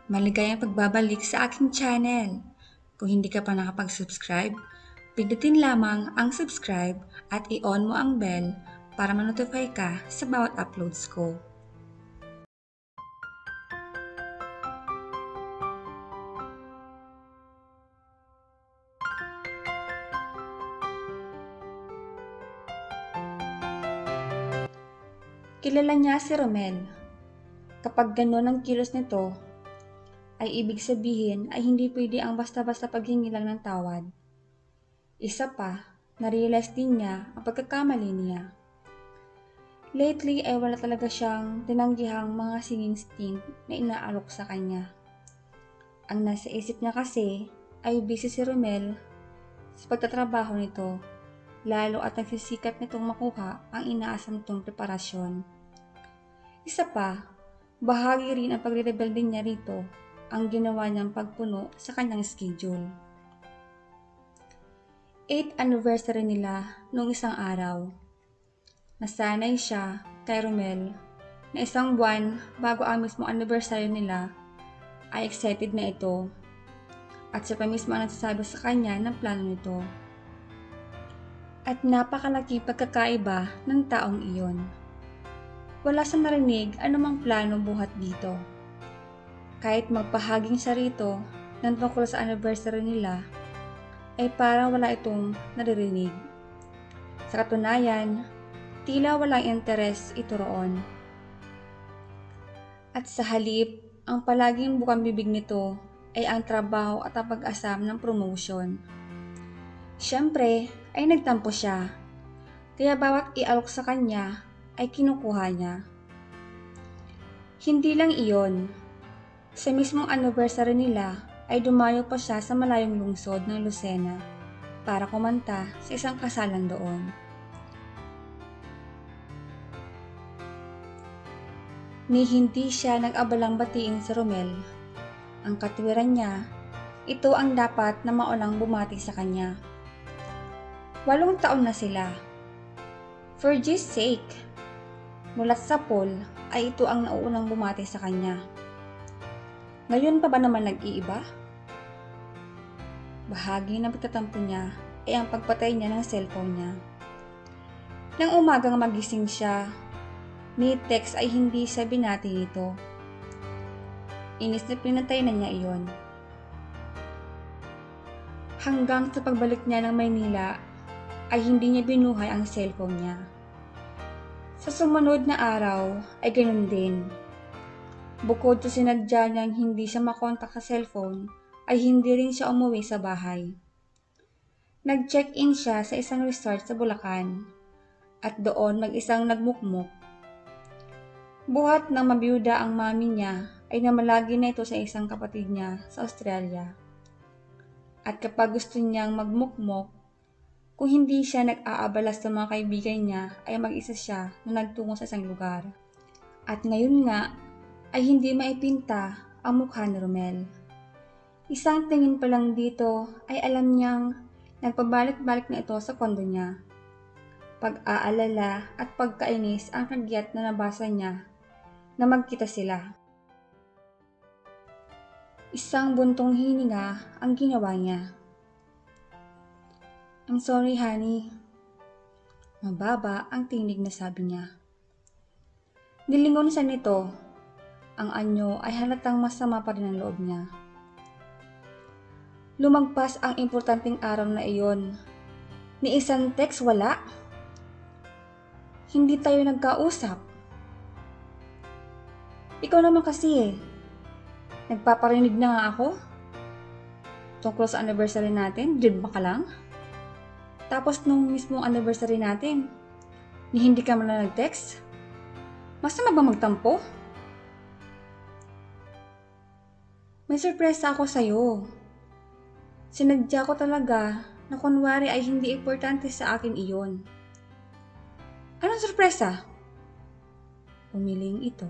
Maligayang pagbabalik sa aking channel. Kung hindi ka pa nakapag-subscribe, pindutin lamang ang subscribe at i-on mo ang bell para ma-notify ka sa bawat uploads ko. Kilala niya si Romel. Kapag gano'n ang kilos nito, ay ibig sabihin ay hindi pwede ang basta-basta paghingi lang ng tawad. Isa pa, na-realize din niya ang pagkakamali niya. Lately ay wala talaga siyang tinanggihang mga singing stint na inaalok sa kanya. Ang nasa isip niya kasi ay busy si Romel sa pagtatrabaho nito, lalo at nagsisikap nitong makuha ang inaasam nitong preparasyon. Isa pa, bahagi rin ang pagre-rebelde niya rito ang ginawa niyang pagpuno sa kanyang schedule. 8th anniversary nila noong isang araw. Nasanay siya kay Romel na isang buwan bago ang mismong anniversary nila ay excited na ito at siya pa mismo ang nagsasabi sa kanya ng plano nito. At napakalaki pagkakaiba ng taong iyon. Wala siyang narinig anumang plano buhat dito. Kahit magpahaging siya rito ng tungkol sa anniversary nila, ay parang wala itong naririnig. Sa katunayan, tila walang interes ito roon. At sa halip, ang palaging bukang bibig nito ay ang trabaho at ang pag-asam ng promotion. Siyempre, ay nagtampo siya, kaya bawat ialok sa kanya ay kinukuha niya. Hindi lang iyon, sa mismong anniversary nila ay dumayo pa siya sa malayong lungsod ng Lucena para kumanta sa isang kasalan doon. Ni hindi siya nag-abalang batiin si Romel. Ang katwiran niya, ito ang dapat na maunang bumati sa kanya. 8 taon na sila. For G's sake, mulat sa poll ay ito ang nauunang bumati sa kanya. Ngayon pa ba naman nag-iiba? Bahagi ng pagtatampo niya ay ang pagpatay niya ng cellphone niya. Nang umagang magising siya, ni text ay hindi siya binati nito. Inis na pinatay na niya iyon. Hanggang sa pagbalik niya ng Maynila ay hindi niya binuhay ang cellphone niya. Sa sumunod na araw ay ganun din. Bukod sa sinadya niyang hindi siya makontak sa cellphone, ay hindi rin siya umuwi sa bahay. Nag-check-in siya sa isang resort sa Bulacan at doon mag-isang nagmukmok. Buhat ng mabiyuda ang mami niya ay namalagi na ito sa isang kapatid niya sa Australia. At kapag gusto niyang magmukmok, kung hindi siya nag-aabala sa mga kaibigan niya ay mag-isa siya na nagtungo sa isang lugar. At ngayon nga, ay hindi maipinta ang mukha ni Romel. Isang tingin pa lang dito ay alam niyang nagpabalik-balik na ito sa kondo niya. Pag-aalala at pagkainis ang kagyat na nabasa niya na magkita sila. Isang buntong hininga ang ginawa niya. I'm sorry, honey. Mababa ang tinig na sabi niya. Nilingon siya nito. Ang anyo ay halatang masama pa rin ang loob niya. Lumagpas ang importanteng araw na iyon. Ni isang text wala. Hindi tayo nagkausap. Ikaw naman kasi eh. Nagpaparinig na nga ako. Tungkol sa anniversary natin, dribba ka lang. Tapos nung mismong anniversary natin, ni hindi ka man na nag-text. Masama ba magtampo? May sorpresa ako sa'yo. Sinadya ko talaga na kunwari ay hindi importante sa akin iyon. Anong sorpresa? Umiling ito.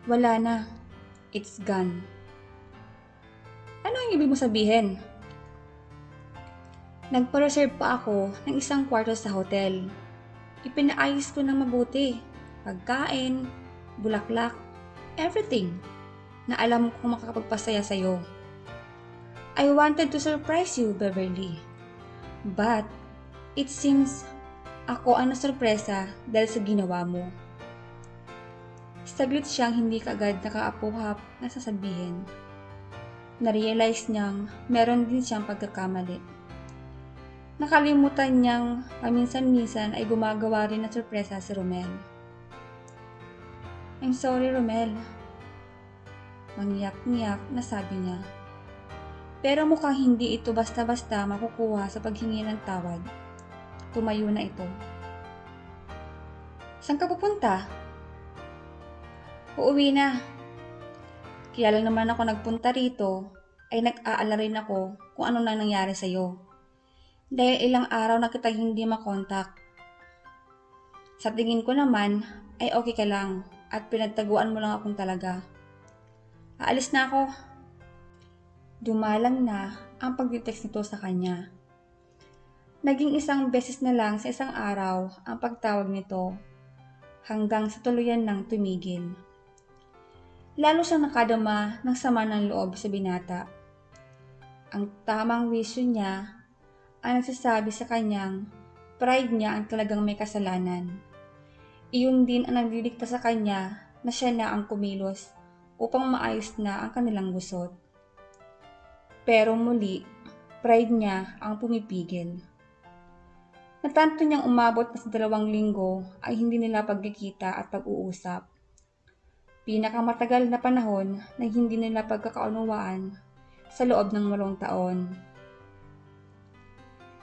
Wala na. It's gone. Ano ang ibig mo sabihin? Nagpa-reserve pa ako ng isang kwarto sa hotel. Ipinaayos ko ng mabuti. Pagkain, bulaklak, everything. na alam kong makakapagpasaya sa'yo. I wanted to surprise you, Beverly. But, it seems ako ang nasurpresa dahil sa ginawa mo. Saglit siyang hindi kaagad nakaapuhap na sasabihin. Narealize niyang meron din siyang pagkakamali. Nakalimutan niyang paminsan-minsan ay gumagawa rin ng sorpresa si Romel. I'm sorry, Romel. Mangiyak-ngiyak na sabi niya. Pero mukhang hindi ito basta-basta makukuha sa paghingi ng tawad. Tumayo na ito. Saan ka pupunta? Uuwi na. Kaya lang naman ako nagpunta rito ay nag-aalala rin ako kung ano nang nangyari sa'yo. Dahil ilang araw na kitang hindi makontak. Sa tingin ko naman ay okay ka lang at pinagtaguan mo lang akong talaga. Aalis na ako. Dumalang na ang pag-text nito sa kanya. Naging isang beses na lang sa isang araw ang pagtawag nito hanggang sa tuluyan nang tumigil. Lalo siyang nakadama ng sama ng loob sa binata. Ang tamang wisyo niya ang nagsasabi sa kanyang pride niya ang talagang may kasalanan. Iyon din ang nagdidikta sa kanya na siya na ang kumilos upang maayos na ang kanilang gusot. Pero muli, pride niya ang pumipigil. Natanto niyang umabot na sa 2 linggo ay hindi nila pagkikita at pag-uusap. Pinakamatagal na panahon na hindi nila pagkakaunawaan sa loob ng 8 taon.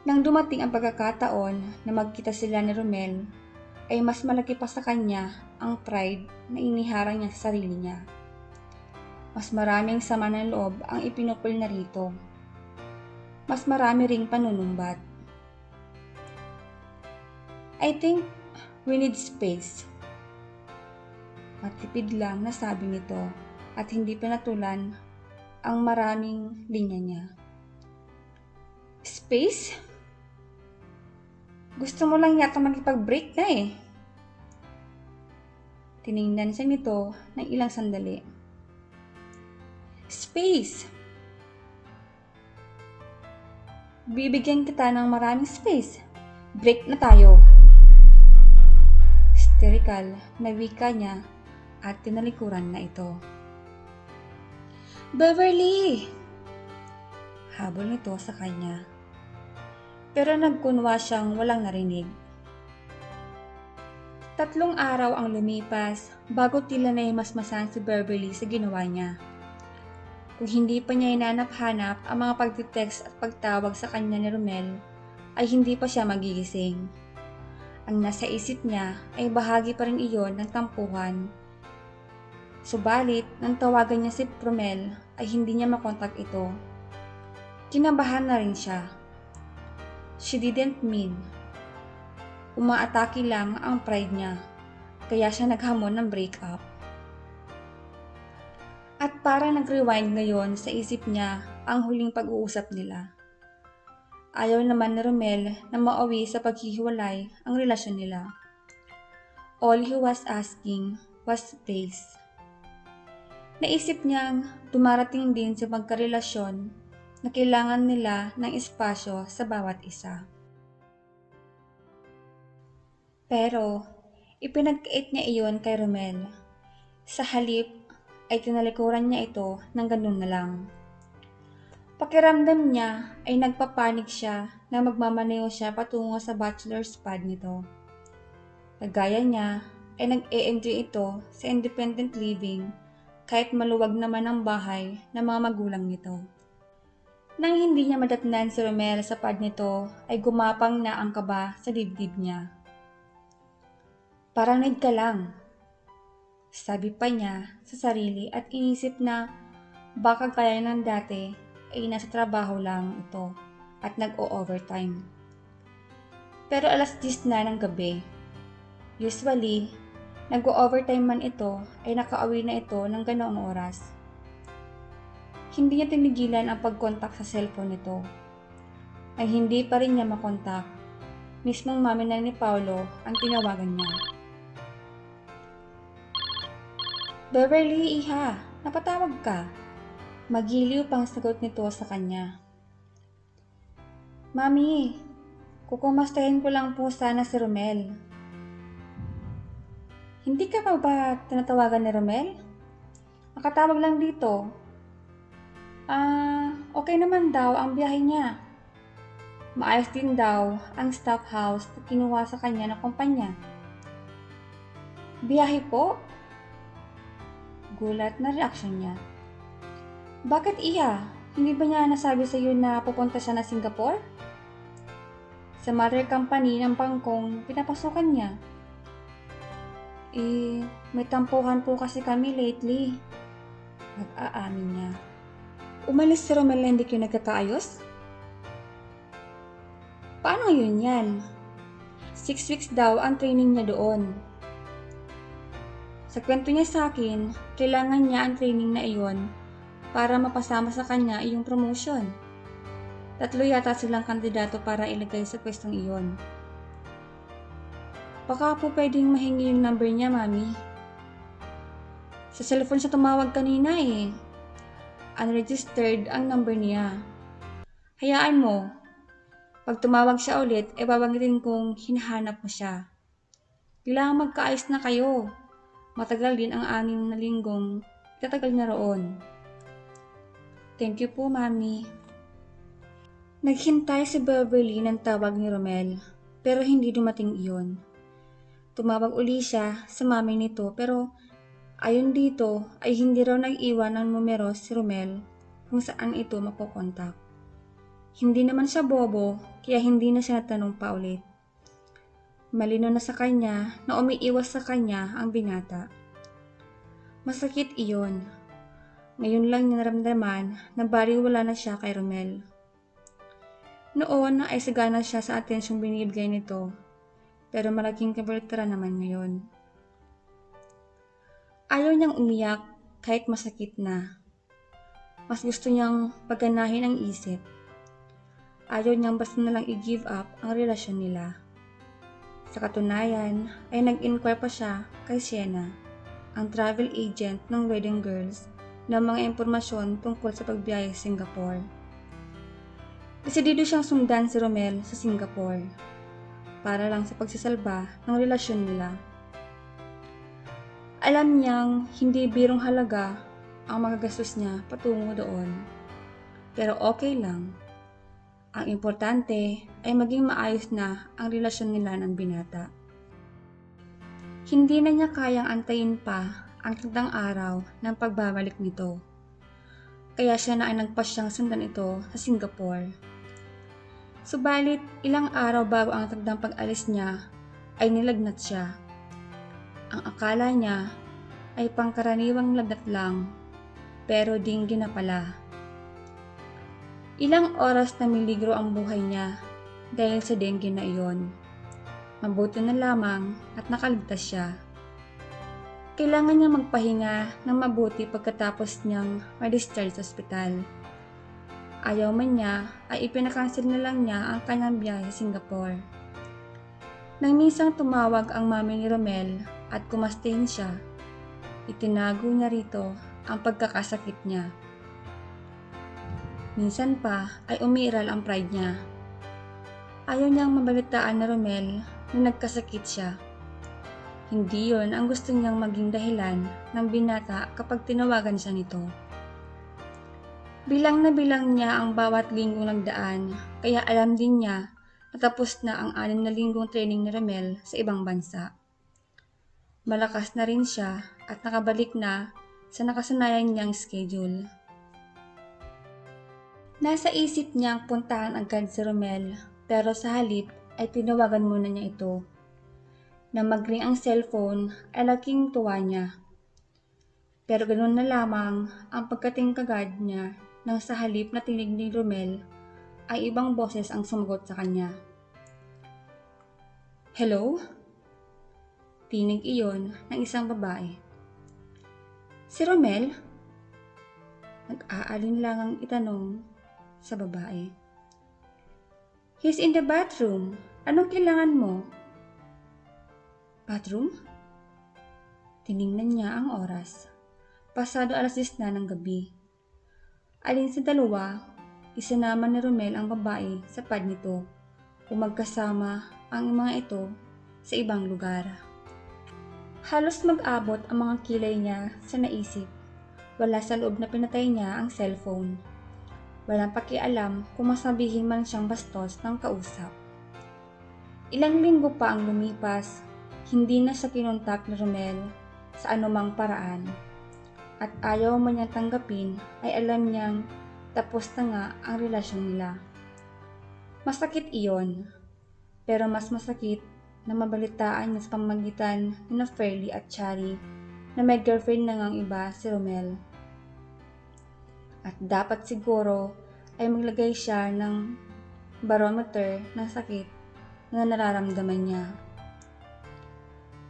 Nang dumating ang pagkakataon na magkita sila ni Romel, ay mas malaki pa sa kanya ang pride na iniharang niya sa sarili niya. Mas maraming sama ng loob ang ipinupul na rito. Mas marami ring panunumbat. I think we need space. Matipid lang na sabi nito at hindi pinatulan ang maraming linya niya. Space? Gusto mo lang yata makipag-break na eh. Tiningnan siya nito ng ilang sandali. Space! Bibigyan kita ng maraming space. Break na tayo. Hysterical na wika niya at tinalikuran na ito. Beverly! Habol nito sa kanya. Pero nagkunwa siyang walang narinig. 3 araw ang lumipas bago tila naimasmasan si Beverly sa ginawa niya. Kung hindi pa niya hinanap-hanap ang mga pagtitext at pagtawag sa kanya ni Romel, ay hindi pa siya magigising. Ang nasa isip niya ay bahagi pa rin iyon ng tampuhan. Subalit, nang tawagan niya si Romel ay hindi niya makontak ito. Kinabahan na rin siya. She didn't mean. Umaatake lang ang pride niya, kaya siya naghamon ng breakup. At para nag-rewind ngayon sa isip niya ang huling pag-uusap nila. Ayaw naman ni Romel na mauwi sa paghihiwalay ang relasyon nila. All he was asking was space. Naisip niyang dumarating din sa magkarelasyon na kailangan nila ng espasyo sa bawat isa. Pero, ipinagkait niya iyon kay Romel. Sa halip, ay tinalikuran niya ito ng ganun na lang. Pakiramdam niya ay nagpapanik siya na magmamaneho siya patungo sa bachelor's pad nito. Kagaya niya ay nag-e-enjoy ito sa independent living kahit maluwag naman ang bahay ng mga magulang nito. Nang hindi niya madatnan si Romel sa pad nito ay gumapang na ang kaba sa dibdib niya. Parang need ka lang, sabi pa niya sa sarili at inisip na baka kaya ng dati ay nasa trabaho lang ito at nag-o-overtime. Pero 10:00 na ng gabi. Usually, nag-o-overtime man ito ay nakauwi na ito ng ganoong oras. Hindi niya tinigilan ang pag-contact sa cellphone nito. Ay hindi pa rin niya makontak. Mismong mami na ni Paulo ang tinawagan niya. Beverly, iha, Napatawag ka. Magiliw pang sagot nito sa kanya. Mami, kukumastahin ko lang po sana si Romel. Hindi ka pa ba tinatawagan ni Romel? Nakatawag lang dito. Okay naman daw ang biyahe niya. Maayos din daw ang staff house na kinuha sa kanya ng kumpanya. Biyahe po? Gulat na reaksyon niya. Bakit iya? Hindi ba niya nasabi sa iyo na pupunta siya na Singapore? Sa mother company ng bangkong pinapasukan niya. May tampuhan po kasi kami lately. Nag-aamin niya. Umalis si Romel na hindi kayo nagkakaayos? Paano yun yan? 6 weeks daw ang training niya doon. Sa kwento niya sa akin, kailangan niya ang training na iyon para mapasama sa kanya iyong promotion. 3 yata silang kandidato para ilagay sa pwestong iyon. Baka po pwedeng mahingi yung number niya, Mami. Sa cellphone siya tumawag kanina eh. Unregistered ang number niya. Hayaan mo. Pag tumawag siya ulit, babanggitin kong hinahanap mo siya. Kailangan magkaayos na kayo. Matagal din ang 6 na linggong itatagal niya roon. Thank you po, Mami. Naghintay si Beverly ng tawag ni Romel, pero hindi dumating iyon. Tumawag uli siya sa mami nito pero ayon dito ay hindi raw nag-iwan ng numero si Romel kung saan ito mapokontak. Hindi naman siya bobo kaya hindi na siya natanong pa ulit. Malino na sa kanya na umiiwas sa kanya ang binata. Masakit iyon. Ngayon lang niya naramdaman na baliwala na siya kay Romel. Noon ay sagana siya sa atensyong binibigay nito. Pero malaking kabaliktaran naman ngayon. Ayaw niyang umiyak kahit masakit na. Mas gusto niyang paganahin ang isip. Ayaw niyang basta nalang i-give up ang relasyon nila. Sa katunayan ay nag-inquire pa siya kay Sienna, ang travel agent ng wedding girls, ng mga impormasyon tungkol sa pagbiyahe sa Singapore. Desidido siyang sundan si Romel sa Singapore para lang sa pagsasalba ng relasyon nila. Alam niyang hindi birong halaga ang magagastos niya patungo doon. Pero okay lang. Ang importante ay maging maayos na ang relasyon nila ng binata. Hindi na niya kayang antayin pa ang tagdang araw ng pagbabalik nito. Kaya siya na ay nagpasyang sundan ito sa Singapore. Subalit, ilang araw bago ang tagdang pag-alis niya, ay nilagnat siya. Ang akala niya ay pangkaraniwang lagnat lang, pero dinggi na pala. Ilang oras na miligro ang buhay niya dahil sa dengue na iyon. Mabuti na lamang at nakaligtas siya. Kailangan niya magpahinga ng mabuti pagkatapos niyang ma-discharge sa ospital. Ayaw man niya ay ipinakansel na lang niya ang kanyang biyahe sa Singapore. Nang minsang tumawag ang mami ni Romel at kumastahin siya, itinago niya rito ang pagkakasakit niya. Minsan pa ay umiiral ang pride niya. Ayaw niyang mabalitaan na Romel na nagkasakit siya. Hindi yon ang gusto niyang maging dahilan ng binata kapag tinawagan siya nito. Bilang na bilang niya ang bawat linggong nagdaan, kaya alam din niya na tapos na ang 6 na linggong training ni Romel sa ibang bansa. Malakas na rin siya at nakabalik na sa nakasanayan niyang schedule. Nasa isip niyang puntahan agad si Romel pero sa halip ay tinawagan muna niya ito. Nang mag-ring ang cellphone ay laking tuwa niya. Pero ganoon na lamang ang pagkating kagad niya nang sa halip na tinig ni Romel ay ibang boses ang sumagot sa kanya. Hello? Tinig iyon ng isang babae. Si Romel? Nag-aalinlangang itanong sa babae. He's in the bathroom. Anong kailangan mo? Bathroom? Tiningnan niya ang oras. Pasado 10:00 na ng gabi. Alin sa dalawa, isinama ni Romel ang babae sa pad nito o magkasama ang mga ito sa ibang lugar. Halos mag-abot ang mga kilay niya sa naisip. Wala sa loob na pinatay niya ang cellphone. Walang pakialam kung masabihin man siyang bastos ng kausap. Ilang linggo pa ang lumipas, hindi na siya kinontak ni Romel sa anumang paraan. At ayaw man niyang tanggapin ay alam niyang tapos na nga ang relasyon nila. Masakit iyon, pero mas masakit na mabalitaan niya sa pamamagitan ni Fairly at Chari na may girlfriend na ngang iba si Romel. At dapat siguro ay maglagay siya ng barometer ng sakit na nararamdaman niya.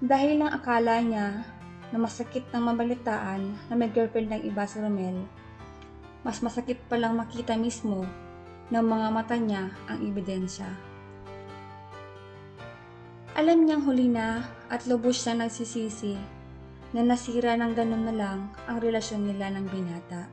Dahil lang akala niya na masakit ng mabalitaan na may girlfriend ng iba si Romel, mas masakit palang makita mismo ng mga mata niya ang ebidensya. Alam niyang huli na at lubos siya nagsisisi na nasira ng ganun na lang ang relasyon nila ng binata.